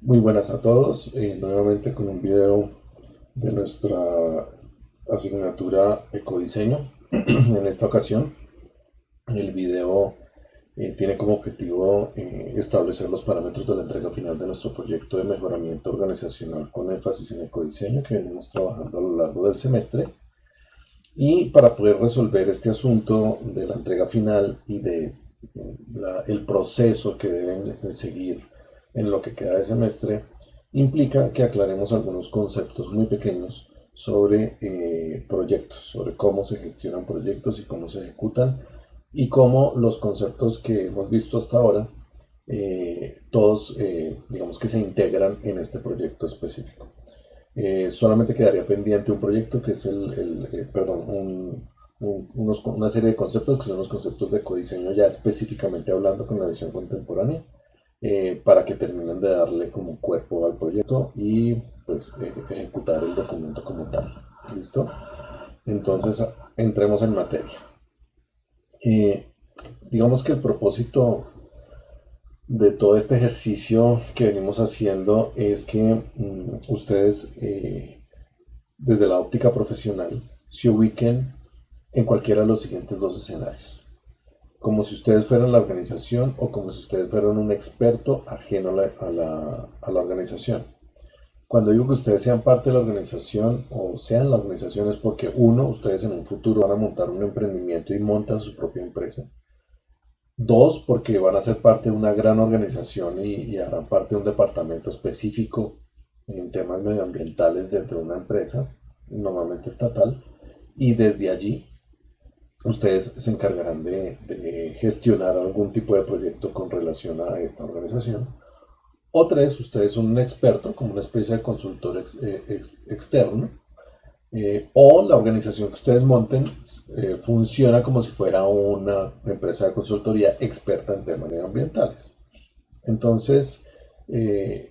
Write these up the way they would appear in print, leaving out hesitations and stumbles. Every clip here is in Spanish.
Muy buenas a todos, nuevamente con un video de nuestra asignatura Ecodiseño. En esta ocasión, el video tiene como objetivo establecer los parámetros de la entrega final de nuestro proyecto de mejoramiento organizacional con énfasis en ecodiseño que venimos trabajando a lo largo del semestre. Y para poder resolver este asunto de la entrega final y de el proceso que deben seguir en lo que queda de semestre, implica que aclaremos algunos conceptos muy pequeños sobre proyectos, sobre cómo se gestionan proyectos y cómo se ejecutan, y cómo los conceptos que hemos visto hasta ahora, todos digamos que se integran en este proyecto específico. Solamente quedaría pendiente un proyecto que es perdón, una serie de conceptos que son los conceptos de ecodiseño, ya específicamente hablando con la visión contemporánea, para que terminen de darle como cuerpo al proyecto y pues ejecutar el documento como tal. ¿Listo? Entonces, entremos en materia. Eh, digamos que el propósito de todo este ejercicio que venimos haciendo es que ustedes, desde la óptica profesional, se ubiquen en cualquiera de los siguientes dos escenarios: como si ustedes fueran la organización o como si ustedes fueran un experto ajeno a la organización. Cuando digo que ustedes sean parte de la organización o sean la organización, es porque uno, ustedes en un futuro van a montar un emprendimiento y montan su propia empresa. Dos, porque van a ser parte de una gran organización y harán parte de un departamento específico en temas medioambientales dentro de una empresa, normalmente estatal, y desde allí ustedes se encargarán de gestionar algún tipo de proyecto con relación a esta organización. O tres, ustedes son un experto, como una especie de consultor externo, o la organización que ustedes monten funciona como si fuera una empresa de consultoría experta en temas medioambientales. Entonces, eh,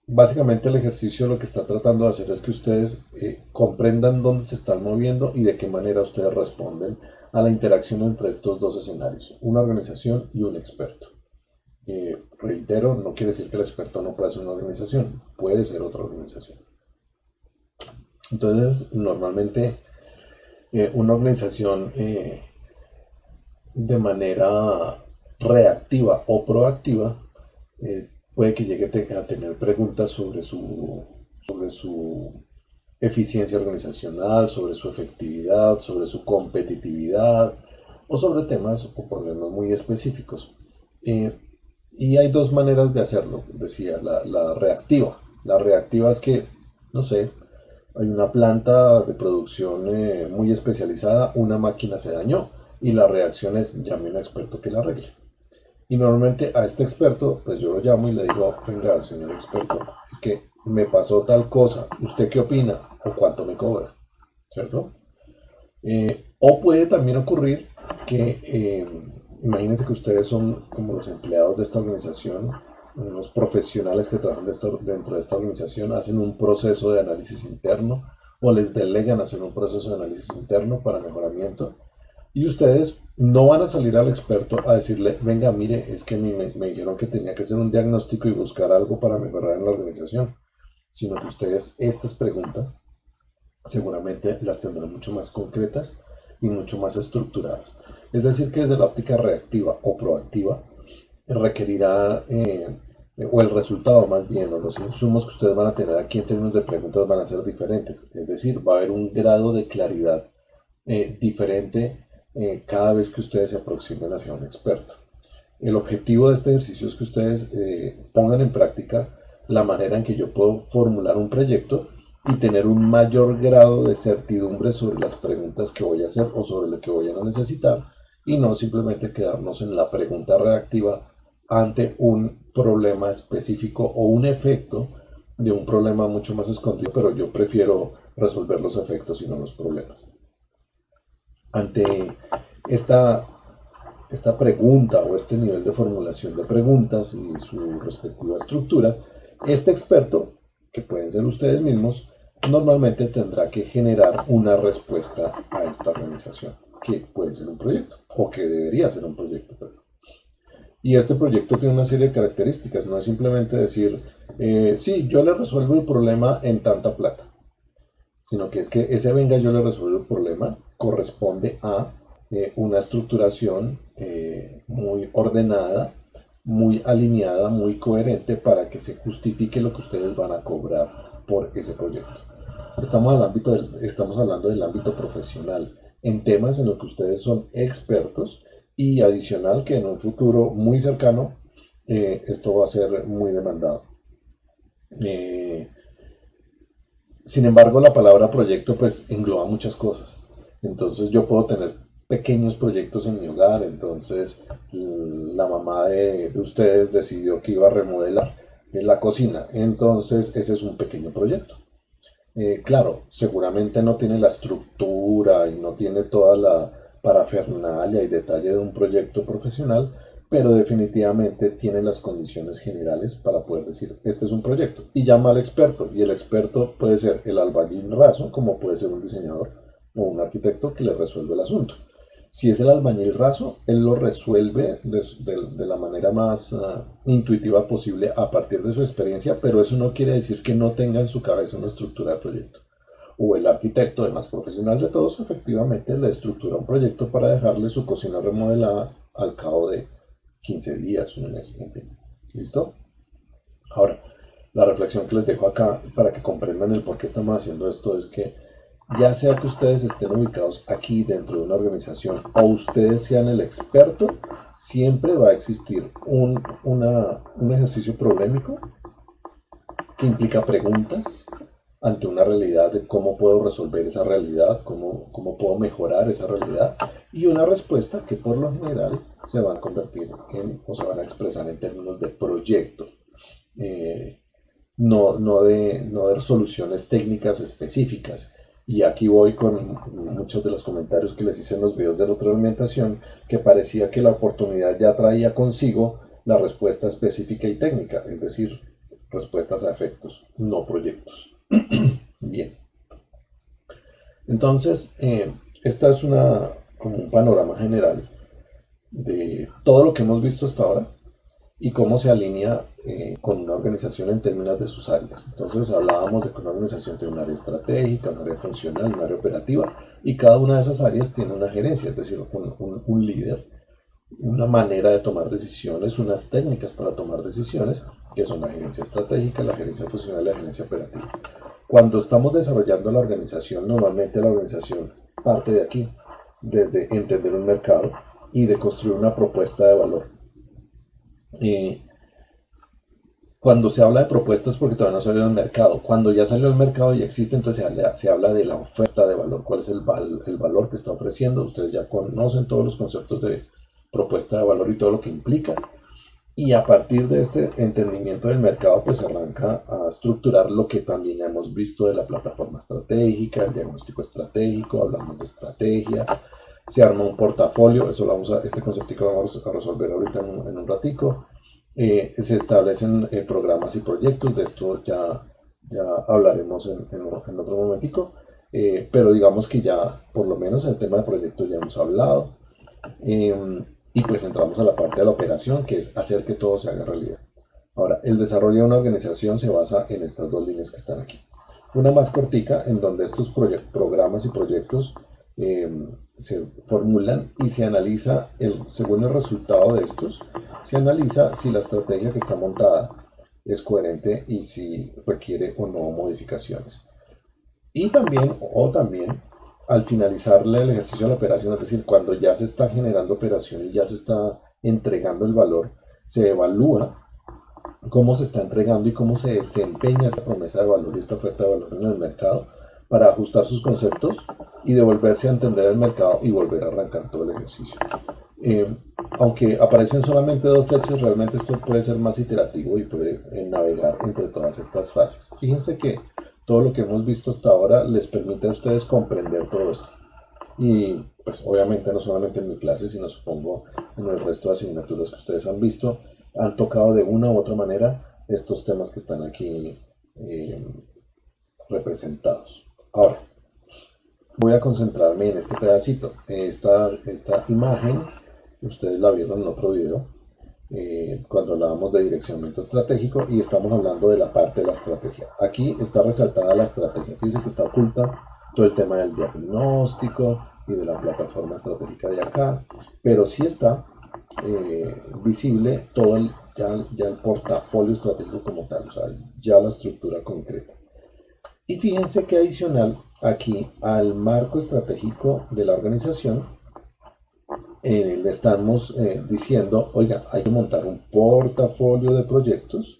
básicamente el ejercicio lo que está tratando de hacer es que ustedes comprendan dónde se están moviendo y de qué manera ustedes responden a la interacción entre estos dos escenarios, una organización y un experto. Reitero, no quiere decir que el experto no pueda ser una organización, puede ser otra organización. Entonces, normalmente una organización de manera reactiva o proactiva puede que llegue a tener preguntas sobre su eficiencia organizacional, sobre su efectividad, sobre su competitividad o sobre temas o problemas muy específicos. Eh, y hay dos maneras de hacerlo, decía, la reactiva. La reactiva es que, no sé, hay una planta de producción muy especializada, una máquina se dañó y la reacción es: llame a un experto que la arregle. Y normalmente a este experto, pues yo lo llamo y le digo: venga, señor experto, es que me pasó tal cosa, ¿usted qué opina? ¿O cuánto me cobra? ¿Cierto? O puede también ocurrir que, imagínense que ustedes son como los empleados de esta organización, los profesionales que trabajan dentro de esta organización, hacen un proceso de análisis interno o les delegan hacer un proceso de análisis interno para mejoramiento. Y ustedes no van a salir al experto a decirle: venga, mire, es que me dijeron que tenía que hacer un diagnóstico y buscar algo para mejorar en la organización, sino que ustedes estas preguntas seguramente las tendrán mucho más concretas y mucho más estructuradas. Es decir, que desde la óptica reactiva o proactiva requerirá, o el resultado más bien, o los insumos que ustedes van a tener aquí en términos de preguntas van a ser diferentes. Es decir, va a haber un grado de claridad diferente cada vez que ustedes se aproximen hacia un experto. El objetivo de este ejercicio es que ustedes pongan en práctica la manera en que yo puedo formular un proyecto y tener un mayor grado de certidumbre sobre las preguntas que voy a hacer o sobre lo que voy a necesitar, y no simplemente quedarnos en la pregunta reactiva ante un problema específico o un efecto de un problema mucho más escondido, pero yo prefiero resolver los efectos y no los problemas. Ante esta esta pregunta o este nivel de formulación de preguntas y su respectiva estructura, este experto, que pueden ser ustedes mismos, normalmente tendrá que generar una respuesta a esta organización, que puede ser un proyecto, o que debería ser un proyecto. Y este proyecto tiene una serie de características, no es simplemente decir, sí, yo le resuelvo el problema en tanta plata, sino que es que ese venga, yo le resuelvo el problema corresponde a una estructuración muy ordenada, muy alineada, muy coherente para que se justifique lo que ustedes van a cobrar por ese proyecto. Estamos hablando del ámbito profesional, en temas en los que ustedes son expertos y adicional que en un futuro muy cercano esto va a ser muy demandado. Eh, Sin embargo, la palabra proyecto pues engloba muchas cosas. Entonces yo puedo tener pequeños proyectos en mi hogar. Entonces la mamá de ustedes decidió que iba a remodelar la cocina. Entonces ese es un pequeño proyecto. Claro, seguramente no tiene la estructura y no tiene toda la parafernalia y detalle de un proyecto profesional, pero definitivamente tiene las condiciones generales para poder decir, este es un proyecto. Y llama al experto, y el experto puede ser el albañil raso, como puede ser un diseñador o un arquitecto que le resuelve el asunto. Si es el albañil raso, él lo resuelve de la manera más intuitiva posible a partir de su experiencia, pero eso no quiere decir que no tenga en su cabeza una estructura de proyecto. O el arquitecto, el más profesional de todos, efectivamente le estructura un proyecto para dejarle su cocina remodelada al cabo de 15 días, un mes, en fin. ¿Listo? Ahora, la reflexión que les dejo acá para que comprendan el por qué estamos haciendo esto es que ya sea que ustedes estén ubicados aquí dentro de una organización o ustedes sean el experto, siempre va a existir un ejercicio problemático que implica preguntas ante una realidad de cómo puedo resolver esa realidad, cómo puedo mejorar esa realidad, y una respuesta que por lo general se van a convertir en o se van a expresar en términos de proyecto. Eh, no de soluciones técnicas específicas. Y aquí voy con muchos de los comentarios que les hice en los videos de retroalimentación, que parecía que la oportunidad ya traía consigo la respuesta específica y técnica, es decir, respuestas a efectos, no proyectos. Bien, entonces, esta es como un panorama general de todo lo que hemos visto hasta ahora y cómo se alinea con una organización en términos de sus áreas. Entonces hablábamos de que una organización tiene un área estratégica, un área funcional, un área operativa, y cada una de esas áreas tiene una gerencia, es decir, un líder, una manera de tomar decisiones, unas técnicas para tomar decisiones, que son la gerencia estratégica, la gerencia funcional y la gerencia operativa. Cuando estamos desarrollando la organización, normalmente la organización parte de aquí, desde entender un mercado y de construir una propuesta de valor. Eh, Cuando se habla de propuestas porque todavía no salió al mercado. Cuando ya salió al mercado y existe, entonces se habla de la oferta de valor. ¿Cuál es el valor que está ofreciendo? Ustedes ya conocen todos los conceptos de propuesta de valor y todo lo que implica. Y a partir de este entendimiento del mercado, pues arranca a estructurar lo que también ya hemos visto de la plataforma estratégica, el diagnóstico estratégico, hablamos de estrategia, se arma un portafolio, este concepto que vamos a resolver ahorita en un ratico. Se establecen programas y proyectos, de esto ya hablaremos en otro momentico, pero digamos que ya por lo menos el tema de proyectos ya hemos hablado. Y pues entramos a la parte de la operación, que es hacer que todo se haga realidad. Ahora, el desarrollo de una organización se basa en estas dos líneas que están aquí. Una más cortica, en donde estos programas y proyectos eh, se formulan y se analiza, según el resultado de estos, se analiza si la estrategia que está montada es coherente y si requiere o no modificaciones. Y también, al finalizar el ejercicio de la operación, es decir, cuando ya se está generando operación y ya se está entregando el valor, se evalúa cómo se está entregando y cómo se desempeña esta promesa de valor y esta oferta de valor en el mercado para ajustar sus conceptos y devolverse a entender el mercado y volver a arrancar todo el ejercicio. Eh, Aunque aparecen solamente dos flechas, realmente esto puede ser más iterativo y puede navegar entre todas estas fases. Fíjense que todo lo que hemos visto hasta ahora les permite a ustedes comprender todo esto. Y pues obviamente no solamente en mi clase, sino supongo en el resto de asignaturas que ustedes han visto, han tocado de una u otra manera estos temas que están aquí eh, representados. Ahora, voy a concentrarme en este pedacito. Esta imagen, ustedes la vieron en otro video, cuando hablábamos de direccionamiento estratégico y estamos hablando de la parte de la estrategia. Aquí está resaltada la estrategia, fíjense que está oculta todo el tema del diagnóstico y de la plataforma estratégica de acá, pero sí está visible todo ya el portafolio estratégico como tal, o sea, ya la estructura concreta. Y fíjense que adicional aquí al marco estratégico de la organización, le estamos diciendo, oiga, hay que montar un portafolio de proyectos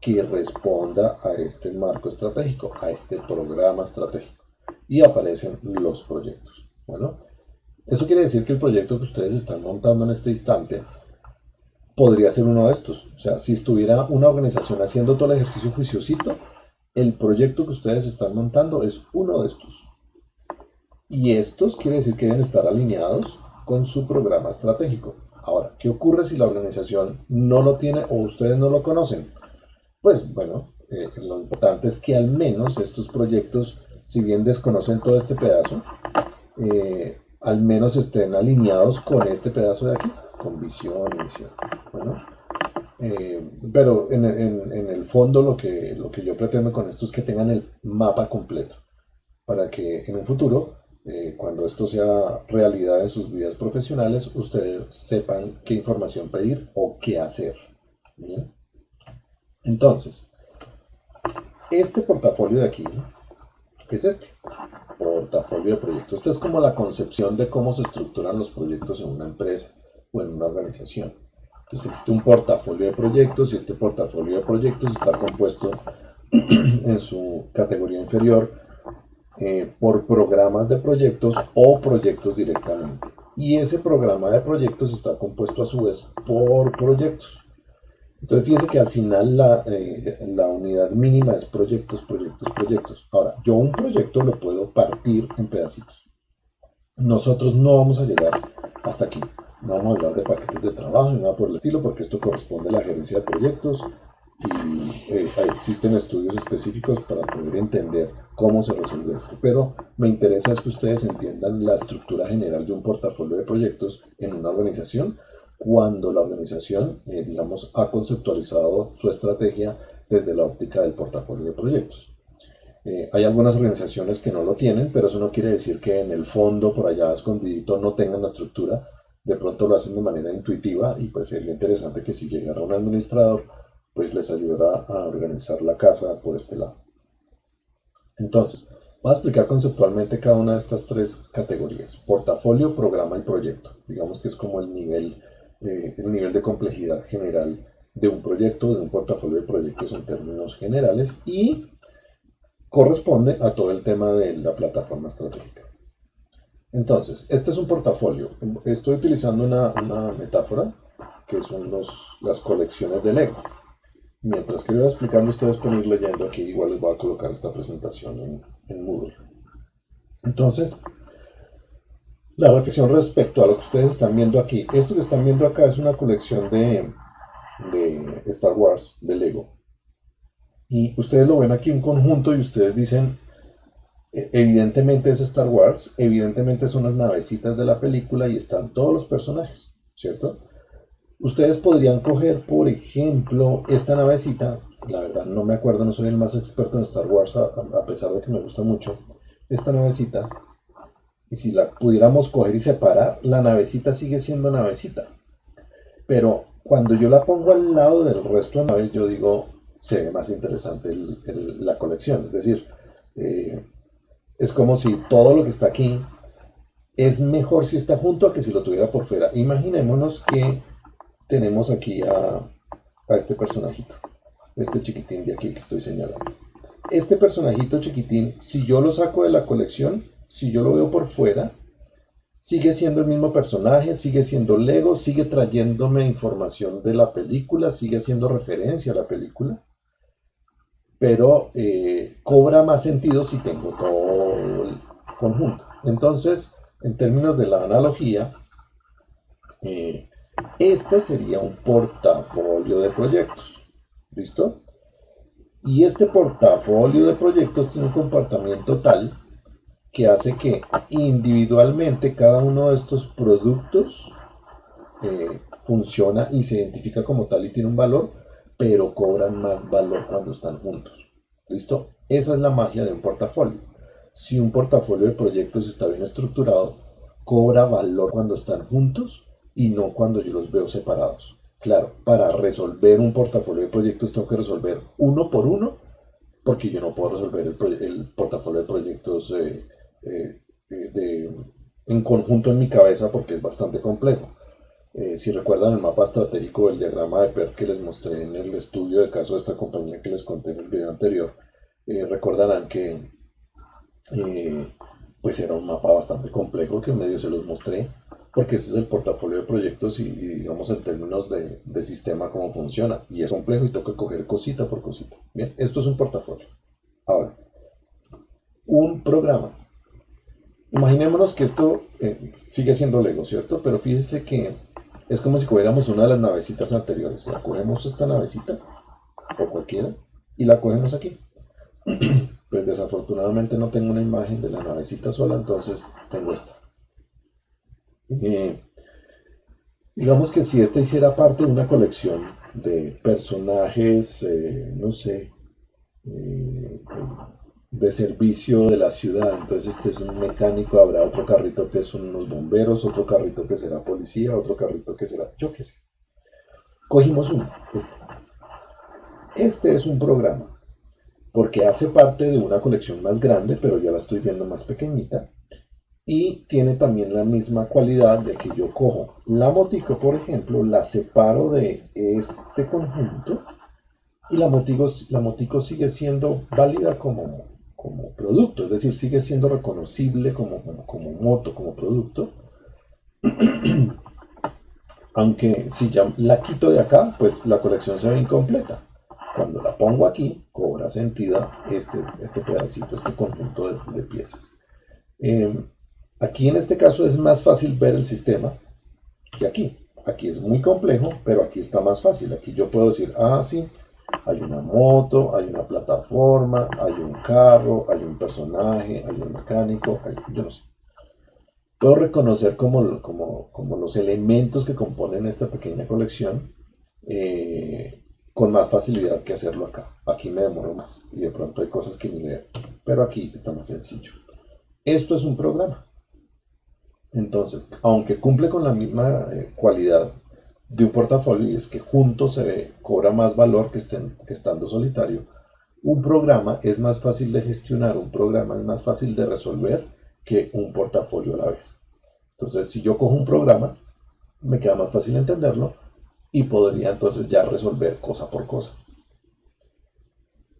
que responda a este marco estratégico, a este programa estratégico. Y aparecen los proyectos. Bueno, eso quiere decir que el proyecto que ustedes están montando en este instante podría ser uno de estos. O sea, si estuviera una organización haciendo todo el ejercicio juiciosito, el proyecto que ustedes están montando es uno de estos. Y estos quiere decir que deben estar alineados con su programa estratégico. Ahora, ¿qué ocurre si la organización no lo tiene o ustedes no lo conocen? Pues bueno, lo importante es que al menos estos proyectos, si bien desconocen todo este pedazo, al menos estén alineados con este pedazo de aquí, con visión y misión. Bueno, pero en el fondo lo que yo pretendo con esto es que tengan el mapa completo, para que en un futuro, cuando esto sea realidad en sus vidas profesionales, ustedes sepan qué información pedir o qué hacer. ¿Bien? Entonces, este portafolio de aquí es este portafolio de proyectos. Esta es como la concepción de cómo se estructuran los proyectos en una empresa o en una organización. Entonces existe un portafolio de proyectos y este portafolio de proyectos está compuesto en su categoría inferior por programas de proyectos o proyectos directamente. Y ese programa de proyectos está compuesto a su vez por proyectos. Entonces fíjense que al final la unidad mínima es proyectos, proyectos, proyectos. Ahora, yo un proyecto lo puedo partir en pedacitos. Nosotros no vamos a llegar hasta aquí. No vamos a hablar de paquetes de trabajo ni nada por el estilo, porque esto corresponde a la gerencia de proyectos y existen estudios específicos para poder entender cómo se resuelve esto. Pero me interesa es que ustedes entiendan la estructura general de un portafolio de proyectos en una organización cuando la organización, digamos, ha conceptualizado su estrategia desde la óptica del portafolio de proyectos. Hay algunas organizaciones que no lo tienen, pero eso no quiere decir que en el fondo, por allá escondidito, no tengan la estructura. De pronto lo hacen de manera intuitiva y pues sería interesante que si llegara un administrador, pues les ayudará a organizar la casa por este lado. Entonces, voy a explicar conceptualmente cada una de estas tres categorías: portafolio, programa y proyecto. Digamos que es como el nivel de complejidad general de un proyecto, de un portafolio de proyectos en términos generales, y corresponde a todo el tema de la plataforma estratégica. Entonces, este es un portafolio. Estoy utilizando una metáfora que son las colecciones de Lego. Mientras que yo voy explicando, ustedes pueden ir leyendo aquí. Igual les voy a colocar esta presentación en Moodle. Entonces, la reflexión respecto a lo que ustedes están viendo aquí. Esto que están viendo acá es una colección de Star Wars, de Lego. Y ustedes lo ven aquí en conjunto y ustedes dicen, evidentemente es Star Wars, evidentemente son las navecitas de la película y están todos los personajes, ¿cierto? Ustedes podrían coger, por ejemplo, esta navecita. La verdad no me acuerdo, no soy el más experto en Star Wars, a pesar de que me gusta mucho esta navecita, y si la pudiéramos coger y separar, la navecita sigue siendo navecita, pero cuando yo la pongo al lado del resto de naves, yo digo, se ve más interesante la colección. Es decir, es como si todo lo que está aquí es mejor si está junto a que si lo tuviera por fuera. Imaginémonos que tenemos aquí a este personajito, este chiquitín de aquí que estoy señalando. Este personajito chiquitín, si yo lo saco de la colección, si yo lo veo por fuera, sigue siendo el mismo personaje, sigue siendo Lego, sigue trayéndome información de la película, sigue haciendo referencia a la película, pero cobra más sentido si tengo todo el conjunto. Entonces, en términos de la analogía, este sería un portafolio de proyectos. ¿Listo? Y este portafolio de proyectos tiene un comportamiento tal que hace que individualmente cada uno de estos productos funciona y se identifica como tal y tiene un valor, pero cobran más valor cuando están juntos. ¿Listo? Esa es la magia de un portafolio. Si un portafolio de proyectos está bien estructurado, cobra valor cuando están juntos y no cuando yo los veo separados. Claro, para resolver un portafolio de proyectos tengo que resolver uno por uno, porque yo no puedo resolver el portafolio de proyectos eh, de, en conjunto en mi cabeza porque es bastante complejo. Si recuerdan el mapa estratégico del diagrama de PERT que les mostré en el estudio de caso de esta compañía que les conté en el video anterior, recordarán que pues era un mapa bastante complejo que medio se los mostré, porque ese es el portafolio de proyectos y digamos en términos de sistema cómo funciona. Y es complejo y toca coger cosita por cosita. Bien, esto es un portafolio. Ahora, un programa. Imaginémonos que esto sigue siendo Lego, ¿cierto? Pero fíjense que es como si cogiéramos una de las navecitas anteriores. La cogemos esta navecita, o cualquiera, y la cogemos aquí. Pues desafortunadamente no tengo una imagen de la navecita sola, entonces tengo esta. Eh, digamos que si esta hiciera parte de una colección de personajes, no sé, eh, de servicio de la ciudad, entonces este es un mecánico, habrá otro carrito que son unos bomberos, otro carrito que será policía, otro carrito que será, yo qué sé. Cogimos uno, este es un programa, porque hace parte de una colección más grande, pero ya la estoy viendo más pequeñita, y tiene también la misma cualidad de que yo cojo la motico, por ejemplo, la separo de este conjunto y la motico sigue siendo válida como producto, es decir, sigue siendo reconocible como moto, como producto, aunque si ya la quito de acá, pues la colección se ve incompleta. Cuando la pongo aquí, cobra sentido este pedacito, este conjunto de piezas. Eh, Aquí en este caso es más fácil ver el sistema que aquí. Aquí es muy complejo, pero aquí está más fácil. Aquí yo puedo decir, ah, sí, hay una moto, hay una plataforma, hay un carro, hay un personaje, hay un mecánico, yo no sé. Puedo reconocer como los elementos que componen esta pequeña colección con más facilidad que hacerlo acá. Aquí me demoro más y de pronto hay cosas que ni leo, pero aquí está más sencillo. Esto es un programa. Entonces, aunque cumple con la misma cualidad de un portafolio, y es que juntos cobra más valor que estando solitario, un programa es más fácil de gestionar, un programa es más fácil de resolver que un portafolio a la vez. Entonces, si yo cojo un programa, me queda más fácil entenderlo y podría entonces ya resolver cosa por cosa.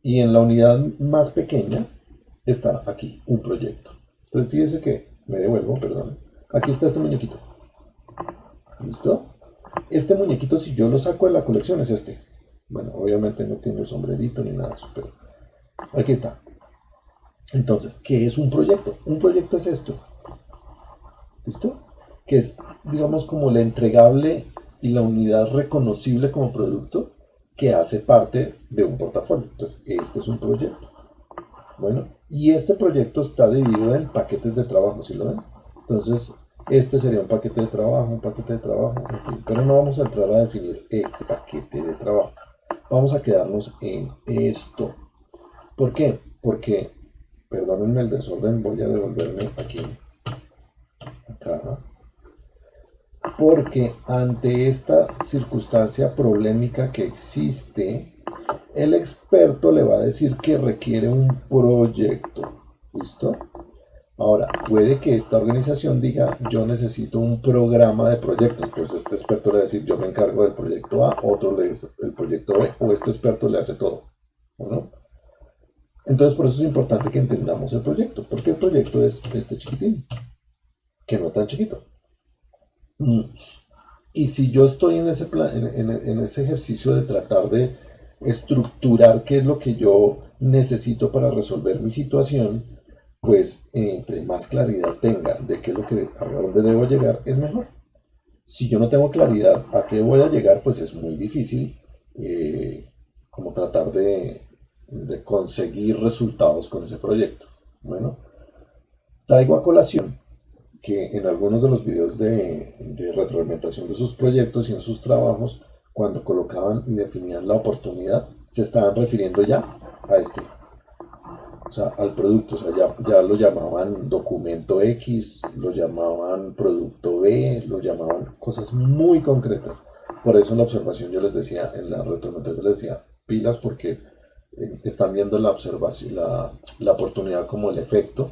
Y en la unidad más pequeña está aquí un proyecto. Entonces, fíjense que me devuelvo, perdón. Aquí está este muñequito. ¿Listo? Este muñequito, si yo lo saco de la colección, es este. Bueno, obviamente no tiene el sombrerito ni nada de eso, pero aquí está. Entonces, ¿qué es un proyecto? Un proyecto es esto. ¿Listo? Que es, digamos, como la entregable y la unidad reconocible como producto que hace parte de un portafolio. Entonces, este es un proyecto. Bueno, y este proyecto está dividido en paquetes de trabajo, ¿sí lo ven? Entonces, este sería un paquete de trabajo, en fin, pero no vamos a entrar a definir este paquete de trabajo. Vamos a quedarnos en esto. ¿Por qué? Porque, perdónenme el desorden, voy a devolverme aquí, acá, porque ante esta circunstancia problemática que existe, el experto le va a decir que requiere un proyecto. ¿Listo? Ahora, puede que esta organización diga, yo necesito un programa de proyectos. Pues este experto le va a decir, yo me encargo del proyecto A, otro le dice el proyecto B, o este experto le hace todo. ¿No? Entonces, por eso es importante que entendamos el proyecto, porque el proyecto es este chiquitín, que no es tan chiquito. Y si yo estoy en ese, en ese ejercicio de tratar de estructurar qué es lo que yo necesito para resolver mi situación, pues entre más claridad tenga de qué es lo que, a dónde debo llegar, es mejor. Si yo no tengo claridad a qué voy a llegar, pues es muy difícil como tratar de conseguir resultados con ese proyecto. Bueno, traigo a colación que en algunos de los videos de retroalimentación de sus proyectos y en sus trabajos, cuando colocaban y definían la oportunidad, se estaban refiriendo ya a este, o sea, al producto, o sea, ya lo llamaban documento X, lo llamaban producto B, lo llamaban cosas muy concretas. Por eso en la observación yo les decía, en la retroalimentación les decía, pilas porque están viendo la observación, la oportunidad como el efecto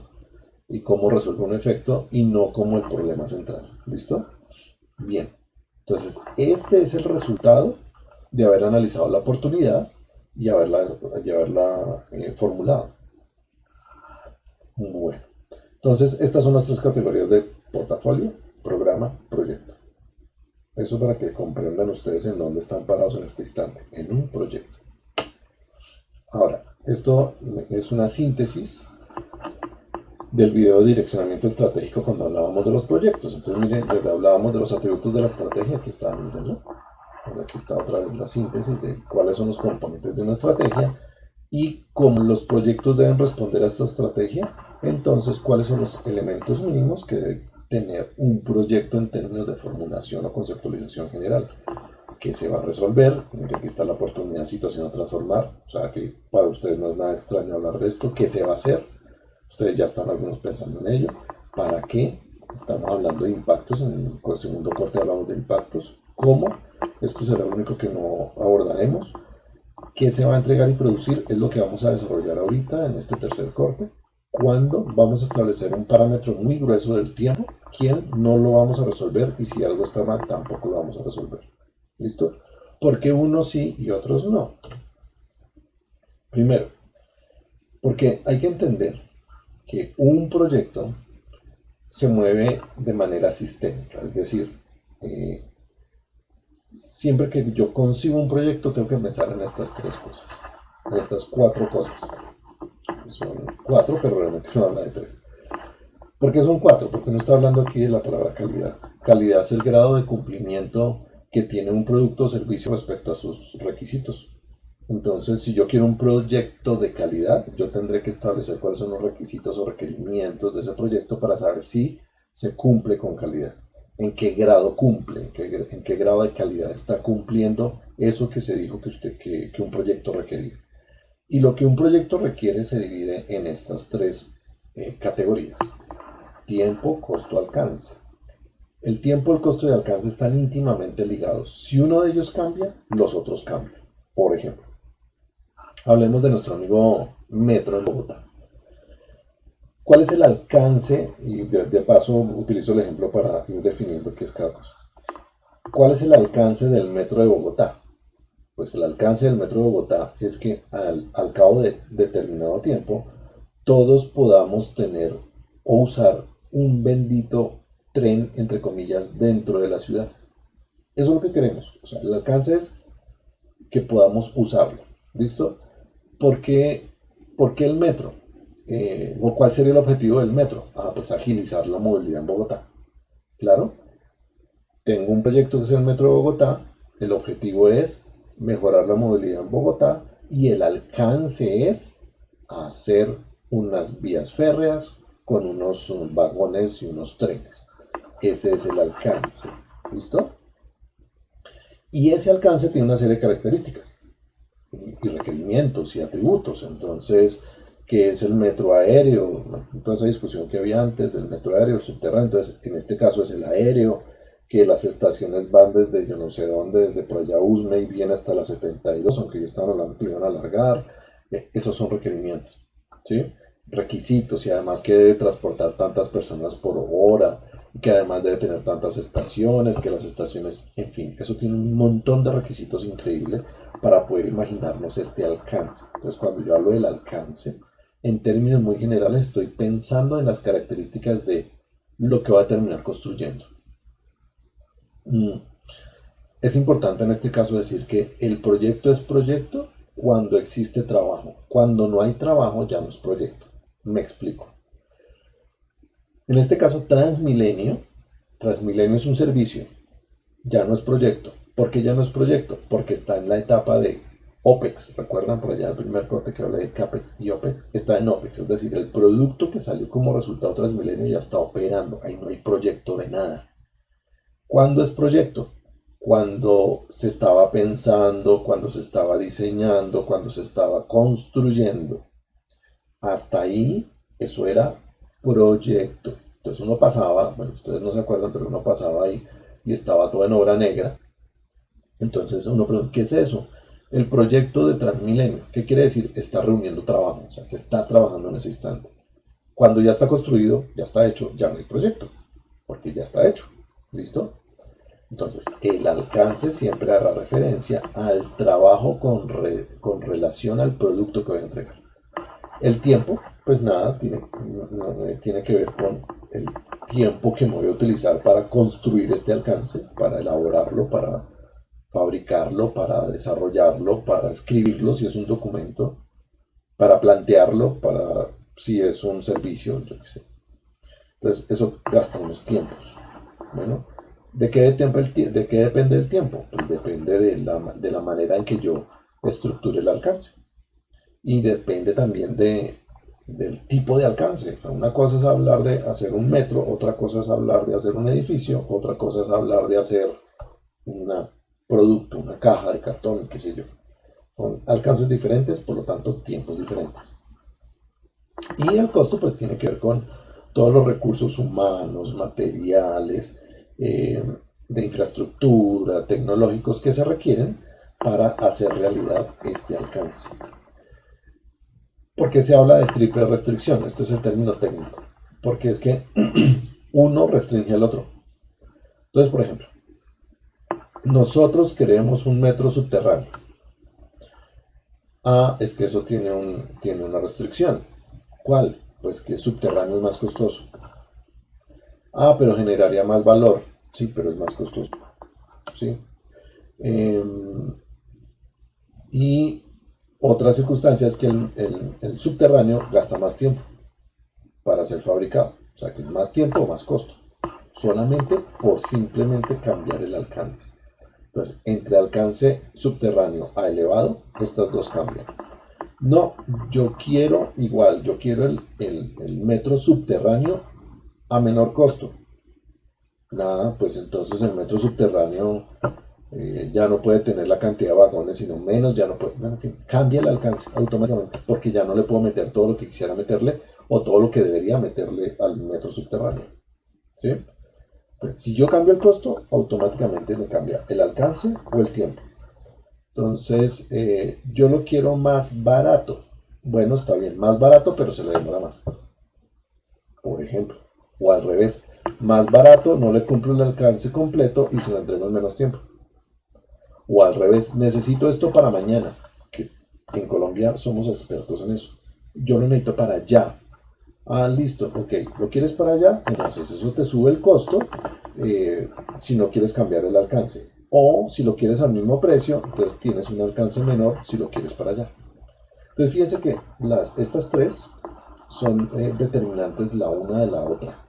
y cómo resuelve un efecto y no como el problema central. ¿Listo? Bien. Entonces, este es el resultado de haber analizado la oportunidad y haberla formulado. Bueno, entonces estas son las tres categorías de portafolio, programa, proyecto. Eso para que comprendan ustedes en dónde están parados en este instante, en un proyecto. Ahora, esto es una síntesis del video de direccionamiento estratégico cuando hablábamos de los proyectos. Entonces, miren, les hablábamos de los atributos de la estrategia. Aquí está, miren, aquí está otra vez la síntesis de cuáles son los componentes de una estrategia y cómo los proyectos deben responder a esta estrategia. Entonces, cuáles son los elementos mínimos que debe tener un proyecto en términos de formulación o conceptualización general. ¿Qué se va a resolver? Miren, aquí está la oportunidad, situación a transformar. O sea, que para ustedes no es nada extraño hablar de esto. ¿Qué se va a hacer? Ustedes ya están algunos pensando en ello. ¿Para qué? Estamos hablando de impactos. En el segundo corte hablamos de impactos. ¿Cómo? Esto será lo único que no abordaremos. ¿Qué se va a entregar y producir? Es lo que vamos a desarrollar ahorita en este tercer corte. ¿Cuándo? Vamos a establecer un parámetro muy grueso del tiempo. ¿Quién? No lo vamos a resolver y si algo está mal tampoco lo vamos a resolver. ¿Listo? Porque unos sí y otros no. Primero, porque hay que entender que un proyecto se mueve de manera sistémica, es decir, siempre que yo concibo un proyecto tengo que pensar en estas tres cosas, en estas cuatro cosas. Son cuatro, pero realmente no habla de tres. ¿Por qué son cuatro? Porque no está hablando aquí de la palabra calidad. Calidad es el grado de cumplimiento que tiene un producto o servicio respecto a sus requisitos. Entonces, si yo quiero un proyecto de calidad, yo tendré que establecer cuáles son los requisitos o requerimientos de ese proyecto para saber si se cumple con calidad, en qué grado cumple, en qué grado de calidad está cumpliendo eso que se dijo que un proyecto requería. Y lo que un proyecto requiere se divide en estas tres categorías: tiempo, costo, alcance. El tiempo, el costo y el alcance están íntimamente ligados. Si uno de ellos cambia, los otros cambian. Por ejemplo, hablemos de nuestro amigo Metro en Bogotá. ¿Cuál es el alcance? Y de paso utilizo el ejemplo para ir definiendo qué es cada cosa. ¿Cuál es el alcance del Metro de Bogotá? Pues el alcance del Metro de Bogotá es que al cabo de determinado tiempo todos podamos tener o usar un bendito tren, entre comillas, dentro de la ciudad. Eso es lo que queremos. O sea, el alcance es que podamos usarlo. ¿Listo? ¿Por qué el metro? ¿O cuál sería el objetivo del metro? Pues agilizar la movilidad en Bogotá. Claro, tengo un proyecto que es el Metro de Bogotá. El objetivo es mejorar la movilidad en Bogotá y el alcance es hacer unas vías férreas con unos vagones y unos trenes. Ese es el alcance. ¿Listo? Y ese alcance tiene una serie de características y requerimientos y atributos. Entonces, ¿qué es el metro aéreo? Toda esa discusión que había antes del metro aéreo, el subterráneo. Entonces, en este caso es el aéreo, que las estaciones van desde yo no sé dónde, desde por allá Usme y viene hasta la 72, aunque ya estaban hablando que lo iban a alargar. Esos son requerimientos, ¿sí? Requisitos, y además que debe transportar tantas personas por hora, que además debe tener tantas estaciones, que las estaciones, en fin, eso tiene un montón de requisitos increíbles para poder imaginarnos este alcance. Entonces, cuando yo hablo del alcance, en términos muy generales, estoy pensando en las características de lo que va a terminar construyendo. Es importante en este caso decir que el proyecto es proyecto cuando existe trabajo. Cuando no hay trabajo ya no es proyecto. Me explico. En este caso, Transmilenio es un servicio, ya no es proyecto. ¿Por qué ya no es proyecto? Porque está en la etapa de OPEX, ¿recuerdan por allá el primer corte que hablé de CAPEX y OPEX? Está en OPEX, es decir, el producto que salió como resultado Transmilenio ya está operando, ahí no hay proyecto de nada. ¿Cuándo es proyecto? Cuando se estaba pensando, cuando se estaba diseñando, cuando se estaba construyendo. Hasta ahí, eso era proyecto. Entonces uno pasaba, bueno, ustedes no se acuerdan, pero uno pasaba ahí y estaba todo en obra negra. Entonces uno pregunta, ¿qué es eso? El proyecto de Transmilenio. ¿Qué quiere decir? Está reuniendo trabajo, o sea, se está trabajando en ese instante. Cuando ya está construido, ya está hecho, ya no hay proyecto, porque ya está hecho. ¿Listo? Entonces, el alcance siempre hará referencia al trabajo con relación al producto que voy a entregar. El tiempo, pues nada, tiene que ver con el tiempo que me voy a utilizar para construir este alcance, para elaborarlo, para fabricarlo, para desarrollarlo, para escribirlo si es un documento, para plantearlo, para si es un servicio, yo qué sé. Entonces, eso gasta unos tiempos. Bueno, ¿de qué depende el tiempo? Pues depende de la manera en que yo estructure el alcance. Y depende también del tipo de alcance. Una cosa es hablar de hacer un metro, otra cosa es hablar de hacer un edificio, otra cosa es hablar de hacer un producto, una caja de cartón, qué sé yo. Son alcances diferentes, por lo tanto, tiempos diferentes. Y el costo pues tiene que ver con todos los recursos humanos, materiales, eh, de infraestructura, tecnológicos que se requieren para hacer realidad este alcance. ¿Por qué se habla de triple restricción? Esto es el término técnico. Porque es que uno restringe al otro. Entonces, por ejemplo, nosotros queremos un metro subterráneo. Ah, es que eso tiene una restricción. ¿Cuál? Pues que subterráneo es más costoso. Ah, pero generaría más valor. Sí, pero es más costoso. ¿Sí? Eh, y otra circunstancia es que el subterráneo gasta más tiempo para ser fabricado. O sea, que es más tiempo o más costo. Solamente por simplemente cambiar el alcance. Entonces, entre alcance subterráneo a elevado, estas dos cambian. No, yo quiero igual, yo quiero el metro subterráneo a menor costo. Nada, pues entonces el metro subterráneo ya no puede tener la cantidad de vagones, sino menos, ya no puede, bueno, en fin, cambia el alcance automáticamente, porque ya no le puedo meter todo lo que quisiera meterle o todo lo que debería meterle al metro subterráneo. ¿Sí? Pues, si yo cambio el costo, automáticamente me cambia el alcance o el tiempo. Entonces, yo lo quiero más barato. Bueno, está bien, más barato, pero se le demora más. Por ejemplo, o al revés, más barato, no le cumplo el alcance completo y se lo entrego en menos tiempo. O al revés, necesito esto para mañana, que en Colombia somos expertos en eso. Yo lo necesito para allá. Ah, listo, ok, ¿lo quieres para allá? Entonces eso te sube el costo si no quieres cambiar el alcance. O si lo quieres al mismo precio, entonces tienes un alcance menor si lo quieres para allá. Entonces fíjense que estas tres son determinantes la una de la otra.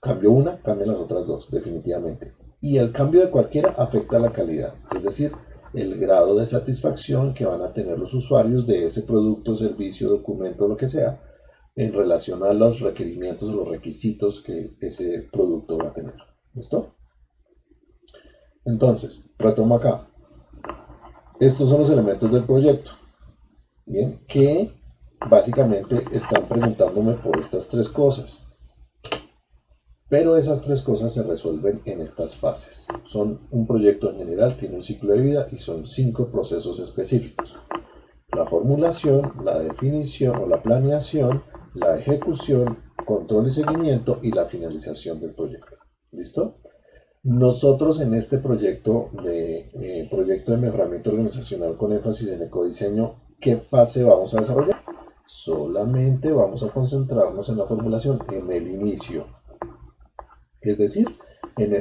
Cambio una, cambian las otras dos, definitivamente. Y el cambio de cualquiera afecta a la calidad, es decir, el grado de satisfacción que van a tener los usuarios de ese producto, servicio, documento, lo que sea, en relación a los requerimientos o los requisitos que ese producto va a tener. ¿Listo? Entonces, retomo acá. Estos son los elementos del proyecto. Bien, que básicamente están preguntándome por estas tres cosas. Pero esas tres cosas se resuelven en estas fases. Son un proyecto en general, tiene un ciclo de vida y son 5 procesos específicos. La formulación, la definición o la planeación, la ejecución, control y seguimiento y la finalización del proyecto. ¿Listo? Nosotros en este proyecto de mejoramiento organizacional con énfasis en ecodiseño, ¿qué fase vamos a desarrollar? Solamente vamos a concentrarnos en la formulación, en el inicio. Es decir,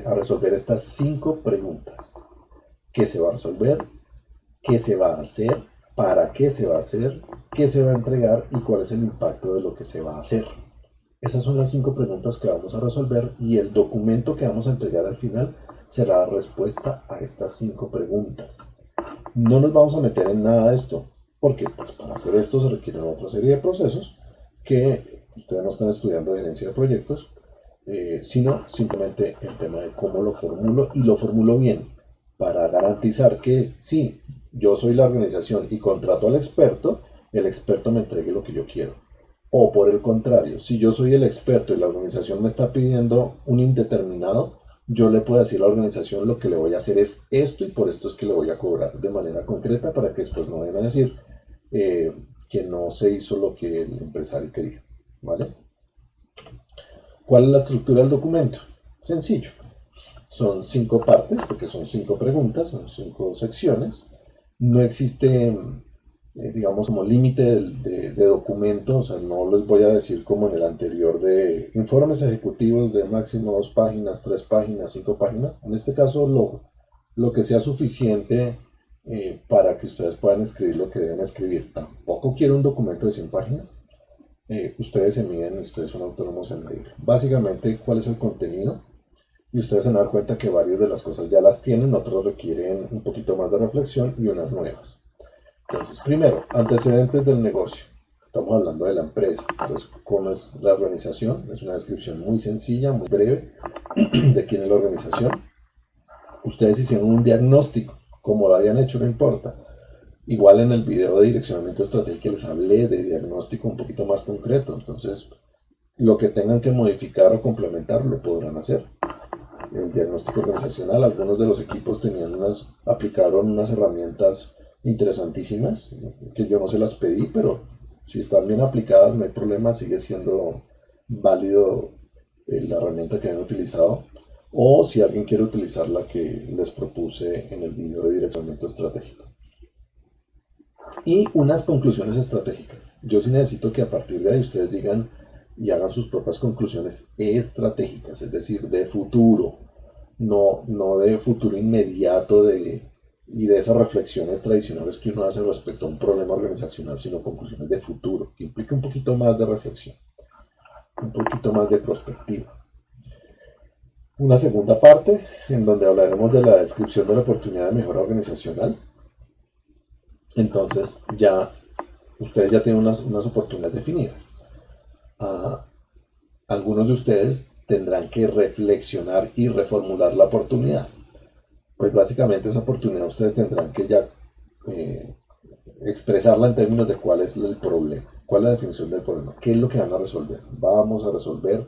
a resolver estas 5 preguntas. ¿Qué se va a resolver? ¿Qué se va a hacer? ¿Para qué se va a hacer? ¿Qué se va a entregar? ¿Y cuál es el impacto de lo que se va a hacer? Esas son las 5 preguntas que vamos a resolver y el documento que vamos a entregar al final será la respuesta a estas 5 preguntas. No nos vamos a meter en nada de esto, porque pues, para hacer esto se requieren otra serie de procesos que ustedes no están estudiando de gerencia de proyectos, sino simplemente el tema de cómo lo formulo y lo formulo bien para garantizar que si yo soy la organización y contrato al experto, el experto me entregue lo que yo quiero. O por el contrario, si yo soy el experto y la organización me está pidiendo un indeterminado, yo le puedo decir a la organización lo que le voy a hacer es esto y por esto es que le voy a cobrar de manera concreta para que después no vayan a decir que no se hizo lo que el empresario quería. ¿Vale? ¿Cuál es la estructura del documento? Sencillo. Son 5 partes, porque son 5 preguntas, son 5 secciones. No existe, digamos, como límite de documento, o sea, no les voy a decir como en el anterior de informes ejecutivos de máximo 2 páginas, 3 páginas, 5 páginas. En este caso, lo que sea suficiente para que ustedes puedan escribir lo que deben escribir. Tampoco quiero un documento de 100 páginas. Ustedes se miden y ustedes son autónomos en medir. Básicamente, ¿cuál es el contenido? Y ustedes se van a dar cuenta que varias de las cosas ya las tienen, otras requieren un poquito más de reflexión y unas nuevas. Entonces, primero, antecedentes del negocio. Estamos hablando de la empresa. Entonces, ¿cómo es la organización? Es una descripción muy sencilla, muy breve de quién es la organización. Ustedes hicieron un diagnóstico, como lo habían hecho, no importa. Igual en el video de direccionamiento estratégico les hablé de diagnóstico un poquito más concreto. Entonces, lo que tengan que modificar o complementar lo podrán hacer. El diagnóstico organizacional, algunos de los equipos aplicaron unas herramientas interesantísimas, que yo no se las pedí, pero si están bien aplicadas no hay problema, sigue siendo válido la herramienta que han utilizado, o si alguien quiere utilizar la que les propuse en el video de direccionamiento estratégico. Y unas conclusiones estratégicas. Yo sí necesito que a partir de ahí ustedes digan y hagan sus propias conclusiones estratégicas, es decir, de futuro, no de futuro inmediato y de esas reflexiones tradicionales que uno hace respecto a un problema organizacional, sino conclusiones de futuro, que implica un poquito más de reflexión, un poquito más de perspectiva. Una segunda parte en donde hablaremos de la descripción de la oportunidad de mejora organizacional. Entonces ustedes ya tienen unas oportunidades definidas. Algunos de ustedes tendrán que reflexionar y reformular la oportunidad. Pues básicamente esa oportunidad ustedes tendrán que ya eh, expresarla en términos de cuál es el problema, cuál es la definición del problema, qué es lo que van a resolver. Vamos a resolver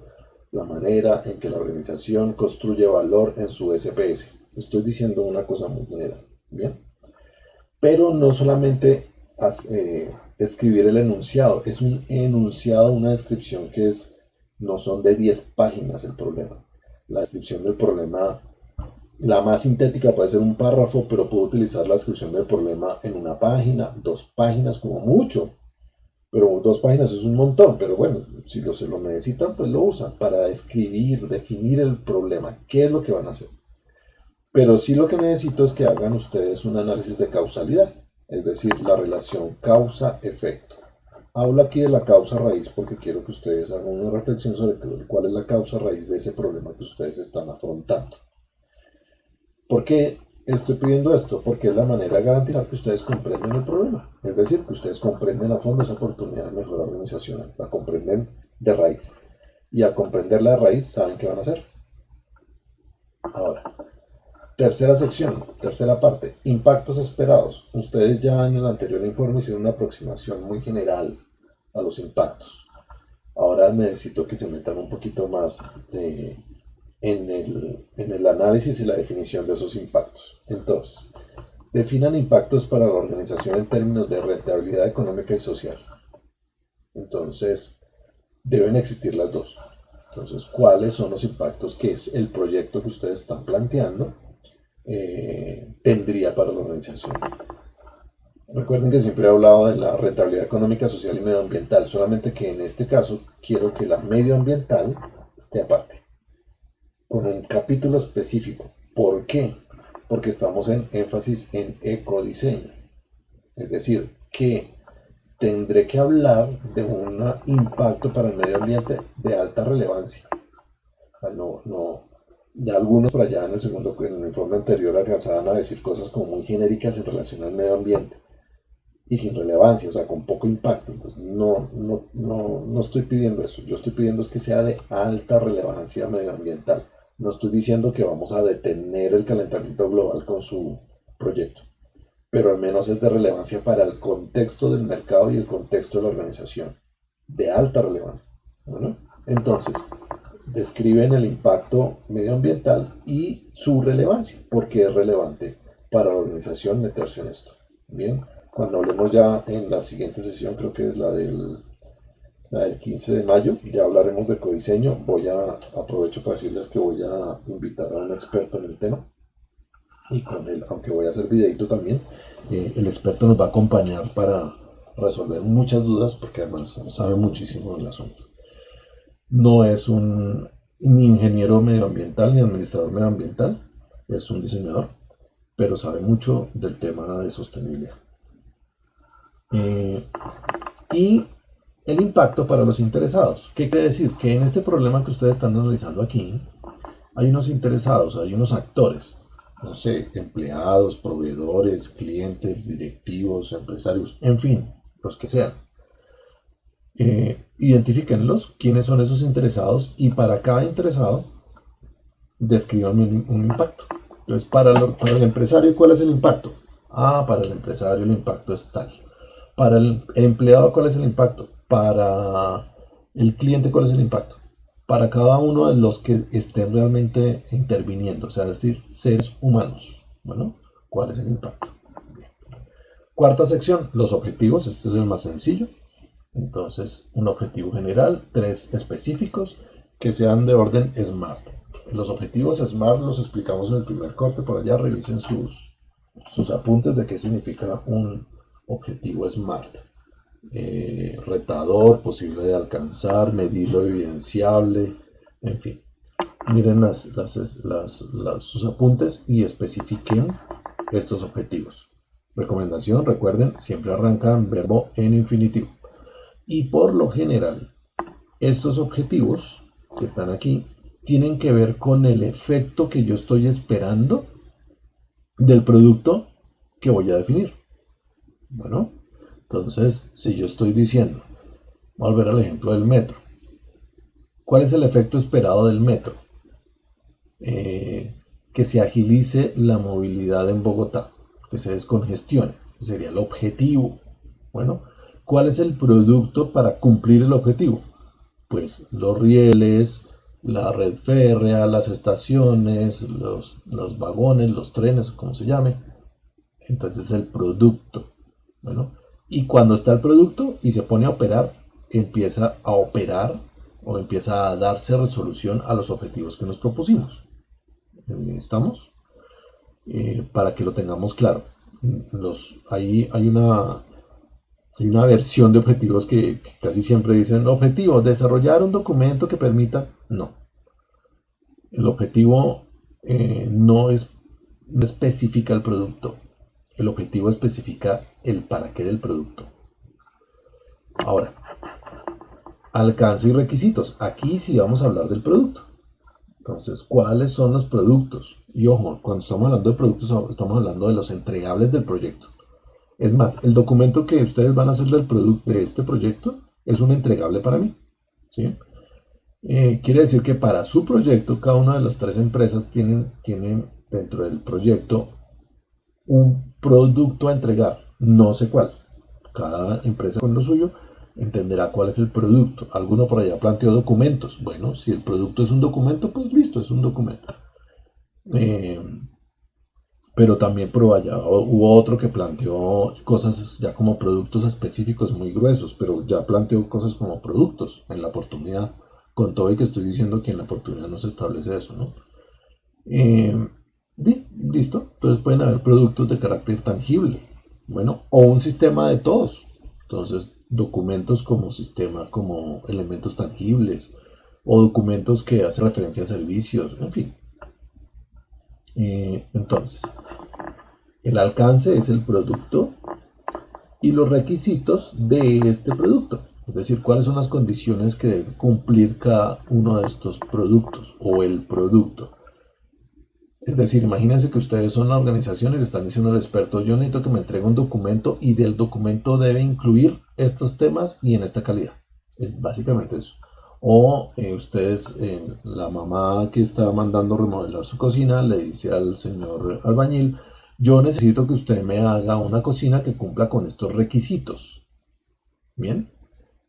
la manera en que la organización construye valor en su SPS. Estoy diciendo una cosa muy general, ¿bien? Pero no solamente escribir el enunciado, es un enunciado, una descripción no son de 10 páginas el problema. La descripción del problema, la más sintética puede ser un párrafo, pero puedo utilizar la descripción del problema en una página, 2 páginas como mucho. Pero 2 páginas es un montón, pero bueno, si se lo necesitan, pues lo usan para escribir, definir el problema, qué es lo que van a hacer. Pero sí lo que necesito es que hagan ustedes un análisis de causalidad, es decir, la relación causa-efecto. Hablo aquí de la causa raíz porque quiero que ustedes hagan una reflexión sobre cuál es la causa raíz de ese problema que ustedes están afrontando. ¿Por qué estoy pidiendo esto? Porque es la manera de garantizar que ustedes comprenden el problema. Es decir, que ustedes comprenden a fondo esa oportunidad de mejora organizacional, la comprenden de raíz. Y al comprenderla de raíz, saben qué van a hacer. Ahora, tercera sección, tercera parte, impactos esperados. Ustedes ya en el anterior informe hicieron una aproximación muy general a los impactos. Ahora necesito que se metan un poquito más en el análisis y la definición de esos impactos. Entonces, definan impactos para la organización en términos de rentabilidad económica y social. Entonces, deben existir las dos. Entonces, ¿cuáles son los impactos que es el proyecto que ustedes están planteando tendría para la organización? Recuerden que siempre he hablado de la rentabilidad económica, social y medioambiental, solamente que en este caso quiero que la medioambiental esté aparte, con un capítulo específico. ¿Por qué? Porque estamos en énfasis en ecodiseño. Es decir, que tendré que hablar de un impacto para el medio ambiente de alta relevancia. No, no, Ya algunos por allá en el segundo, en el informe anterior alcanzaban a decir cosas como muy genéricas en relación al medio ambiente y sin relevancia, o sea, con poco impacto. Entonces, no estoy pidiendo eso. Yo estoy pidiendo es que sea de alta relevancia medioambiental. No estoy diciendo que vamos a detener el calentamiento global con su proyecto, pero al menos es de relevancia para el contexto del mercado y el contexto de la organización. De alta relevancia. Bueno, entonces, describen el impacto medioambiental y su relevancia, porque es relevante para la organización meterse en esto. Bien, cuando hablemos ya en la siguiente sesión, creo que es la del 15 de mayo, ya hablaremos de codiseño. Aprovecho para decirles que voy a invitar a un experto en el tema y con él, aunque voy a hacer videito también, el experto nos va a acompañar para resolver muchas dudas porque además sabe muchísimo del asunto. No es un ni ingeniero medioambiental ni administrador medioambiental, es un diseñador, pero sabe mucho del tema de sostenibilidad. Eh, y el impacto para los interesados. ¿Qué quiere decir? Que en este problema que ustedes están analizando aquí, hay unos interesados, hay unos actores, no sé, empleados, proveedores, clientes, directivos, empresarios, en fin, los que sean. Identifíquenlos, quiénes son esos interesados y para cada interesado describan un impacto. Entonces, para el empresario, ¿cuál es el impacto? Ah, para el empresario el impacto es tal. Para el empleado, ¿cuál es el impacto? Para el cliente, ¿cuál es el impacto? Para cada uno de los que estén realmente interviniendo, o sea, es decir, seres humanos. Bueno, ¿cuál es el impacto? Cuarta sección, los objetivos. Este es el más sencillo. Entonces, un objetivo general, 3 específicos que sean de orden SMART. Los objetivos SMART los explicamos en el primer corte, por allá revisen sus apuntes de qué significa un objetivo SMART. Retador, posible de alcanzar, medible, evidenciable, en fin. Miren sus apuntes y especifiquen estos objetivos. Recomendación, recuerden, siempre arrancan verbo en infinitivo. Y por lo general, estos objetivos que están aquí tienen que ver con el efecto que yo estoy esperando del producto que voy a definir. Bueno, entonces, si yo estoy diciendo, voy a volver al ejemplo del metro. ¿Cuál es el efecto esperado del metro? Que se agilice la movilidad en Bogotá, que se descongestione, sería el objetivo. Bueno, ¿cuál es el producto para cumplir el objetivo? Pues los rieles, la red férrea, las estaciones, los vagones, los trenes, como se llame. Entonces el producto. Bueno, y cuando está el producto y se pone a operar, empieza a operar o empieza a darse resolución a los objetivos que nos propusimos. ¿Estamos? Para que lo tengamos claro. Ahí hay una versión de objetivos que casi siempre dicen, objetivo, desarrollar un documento que permita. No. El objetivo no especifica el producto. El objetivo especifica el para qué del producto. Ahora, alcance y requisitos. Aquí sí vamos a hablar del producto. Entonces, ¿cuáles son los productos? Y ojo, cuando estamos hablando de productos, estamos hablando de los entregables del proyecto. Es más, el documento que ustedes van a hacer de este proyecto es un entregable para mí. ¿Sí? Quiere decir que para su proyecto, cada una de las 3 empresas tienen dentro del proyecto un producto a entregar. No sé cuál. Cada empresa con lo suyo entenderá cuál es el producto. Alguno por allá planteó documentos. Bueno, si el producto es un documento, pues listo, es un documento. Eh, pero también por allá hubo otro que planteó cosas ya como productos específicos muy gruesos, pero ya planteó cosas como productos en la oportunidad, con todo y que estoy diciendo que en la oportunidad no se establece eso, ¿no? Eh, listo, entonces pueden haber productos de carácter tangible, bueno, o un sistema de todos, entonces documentos como sistema, como elementos tangibles, o documentos que hacen referencia a servicios, en fin. Entonces, el alcance es el producto y los requisitos de este producto. Es decir, cuáles son las condiciones que debe cumplir cada uno de estos productos o el producto. Es decir, imagínense que ustedes son la organización y le están diciendo al experto, yo necesito que me entregue un documento y del documento debe incluir estos temas y en esta calidad. Es básicamente eso. O ustedes, la mamá que está mandando remodelar su cocina, le dice al señor albañil, yo necesito que usted me haga una cocina que cumpla con estos requisitos. Bien,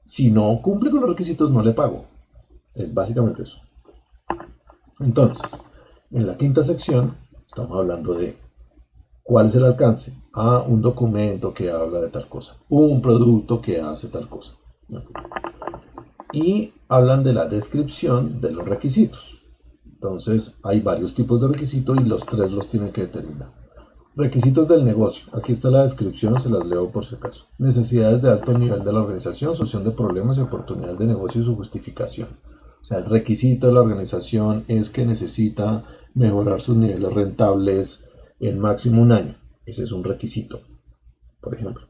si no cumple con los requisitos, no le pago. Es básicamente eso. Entonces, en la quinta sección, estamos hablando de cuál es el alcance. Un documento que habla de tal cosa, un producto que hace tal cosa. Y hablan de la descripción de los requisitos. Entonces, hay varios tipos de requisitos y los tres los tienen que determinar. Requisitos del negocio. Aquí está la descripción, se las leo por si acaso. Necesidades de alto nivel de la organización, solución de problemas y oportunidades de negocio y su justificación. O sea, el requisito de la organización es que necesita mejorar sus niveles rentables en máximo un año. Ese es un requisito, por ejemplo.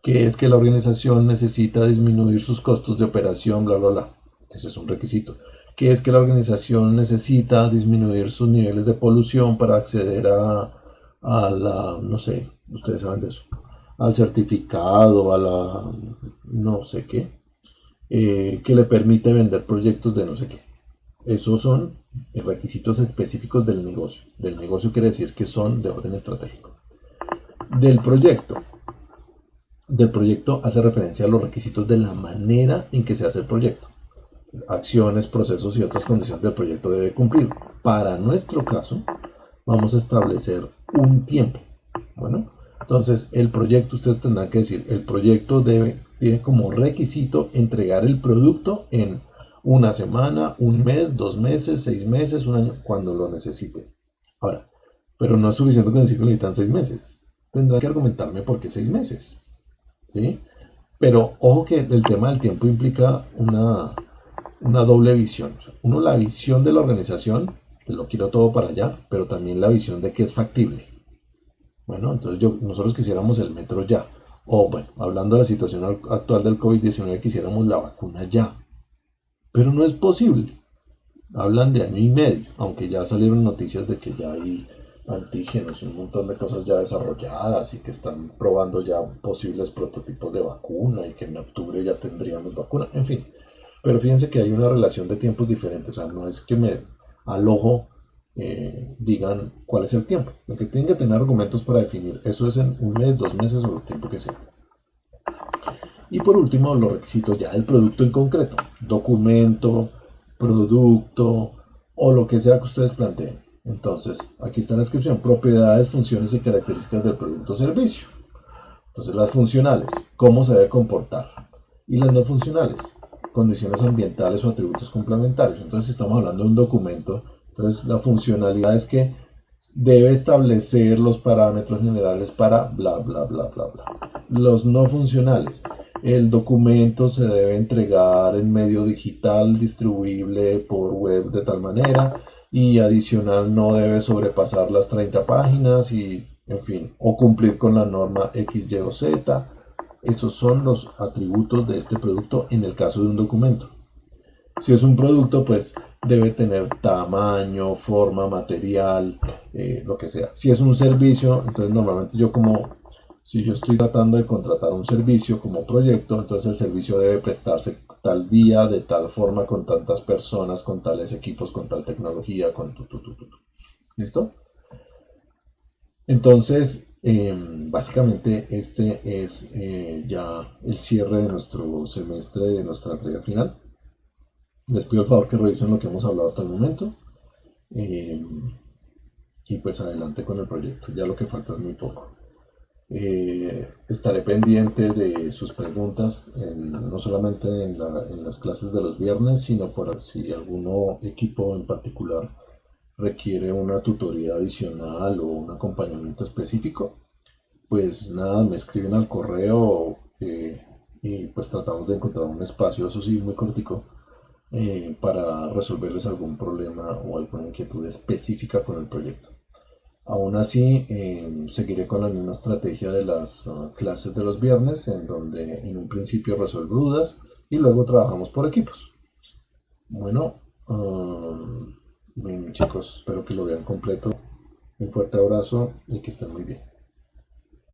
Que es que la organización necesita disminuir sus costos de operación, bla, bla, bla. Ese es un requisito. Que es que la organización necesita disminuir sus niveles de polución para acceder a la, no sé, ustedes saben de eso, al certificado, a la, no sé qué, que le permite vender proyectos de no sé qué. Esos son requisitos específicos del negocio. Del negocio quiere decir que son de orden estratégico. Del proyecto. Del proyecto hace referencia a los requisitos de la manera en que se hace el proyecto. Acciones, procesos y otras condiciones del proyecto debe cumplir. Para nuestro caso, vamos a establecer un tiempo. Bueno, entonces el proyecto, ustedes tendrán que decir, el proyecto tiene como requisito entregar el producto en una semana, un mes, 2 meses, 6 meses, un año, cuando lo necesite. Ahora, pero no es suficiente con decir que necesitan 6 meses. Tendrán que argumentarme por qué 6 meses. ¿Sí? Pero ojo que el tema del tiempo implica una doble visión. Uno, la visión de la organización, que lo quiero todo para allá, pero también la visión de que es factible. Bueno, entonces nosotros quisiéramos el metro ya. O bueno, hablando de la situación actual del COVID-19, quisiéramos la vacuna ya. Pero no es posible. Hablan de año y medio, aunque ya salieron noticias de que ya hay antígenos y un montón de cosas ya desarrolladas y que están probando ya posibles prototipos de vacuna y que en octubre ya tendríamos vacuna, en fin. Pero fíjense que hay una relación de tiempos diferentes, o sea, no es que me al ojo digan cuál es el tiempo, lo que tienen que tener argumentos para definir, eso es en un mes, 2 meses o el tiempo que sea. Y por último, los requisitos ya del producto en concreto, documento, producto o lo que sea que ustedes planteen. Entonces, aquí está la descripción, propiedades, funciones y características del producto o servicio. Entonces, las funcionales, cómo se debe comportar. Y las no funcionales, condiciones ambientales o atributos complementarios. Entonces, si estamos hablando de un documento, entonces la funcionalidad es que debe establecer los parámetros generales para bla, bla, bla, bla, bla. Los no funcionales. El documento se debe entregar en medio digital distribuible por web de tal manera y adicional no debe sobrepasar las 30 páginas y, en fin, o cumplir con la norma X, Y o Z. Esos son los atributos de este producto en el caso de un documento. Si es un producto, pues debe tener tamaño, forma, material, lo que sea. Si es un servicio, entonces normalmente si yo estoy tratando de contratar un servicio como proyecto, entonces el servicio debe prestarse tal día, de tal forma, con tantas personas, con tales equipos, con tal tecnología, con tu. ¿Listo? Entonces, básicamente este es ya el cierre de nuestro semestre, de nuestra entrega final. Les pido el favor que revisen lo que hemos hablado hasta el momento eh, y pues adelante con el proyecto. Ya lo que falta es muy poco. Estaré pendiente de sus preguntas, no solamente en las clases de los viernes, sino por si algún equipo en particular requiere una tutoría adicional o un acompañamiento específico, pues nada, me escriben al correo y pues tratamos de encontrar un espacio, eso sí, muy cortico, para resolverles algún problema o alguna inquietud específica con el proyecto. Aún así, seguiré con la misma estrategia de las clases de los viernes, en donde en un principio resuelvo dudas y luego trabajamos por equipos. Bueno, bien, chicos, espero que lo vean completo. Un fuerte abrazo y que estén muy bien.